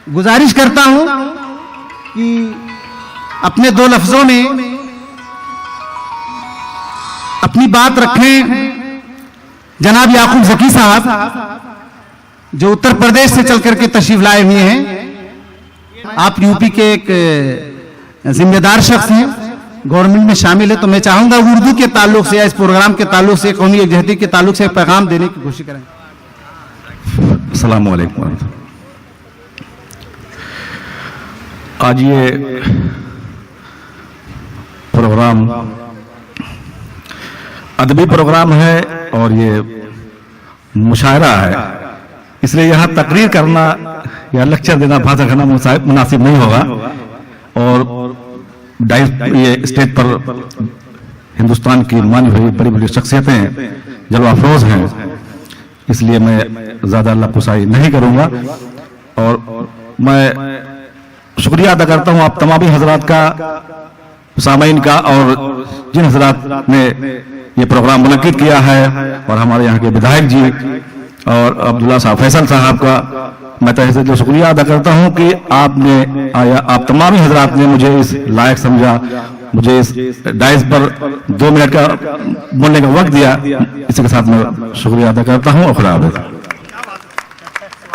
गुजारिश करता हूं कि अपने दो लफ्जों में अपनी बात रखें जनाब याकूब ज़की साहब, जो उत्तर प्रदेश से चल करके तशरीफ लाए हुए हैं। आप यूपी के एक जिम्मेदार शख्स हैं, गवर्नमेंट में शामिल है, तो मैं चाहूंगा उर्दू के ताल्लुक से या इस प्रोग्राम के ताल्लुक से, कौमी यकजहती के ताल्लुक से पैगाम देने की कोशिश करें। अस्सलाम वालेकुम। आज ये प्रोग्राम अदबी प्रोग्राम है और ये मुशायरा है, इसलिए यहाँ तकरीर करना या लेक्चर देना, भाषण करना मुनासिब नहीं होगा। और ये स्टेज पर हिंदुस्तान की मानी हुई बड़ी बड़ी शख्सियतें जलवा अफरोज हैं, इसलिए मैं ज्यादा लफ्ज़ नहीं करूंगा। और मैं शुक्रिया अदा करता हूं आप तमामी हजरात का, सामाइन का, और जिन हजरात ने ये प्रोग्राम मुनक्किद किया है, और हमारे यहाँ के विधायक जी और अब्दुल्ला साहब, फैसल साहब का मैं तहे से शुक्रिया अदा करता हूं कि आपने आया, आप तमामी हजरात ने मुझे इस लायक समझा, मुझे इस डाइस पर 2 मिनट का बोलने का वक्त दिया। इसी के साथ मैं शुक्रिया अदा करता हूं और खुदा हाफ़िज़।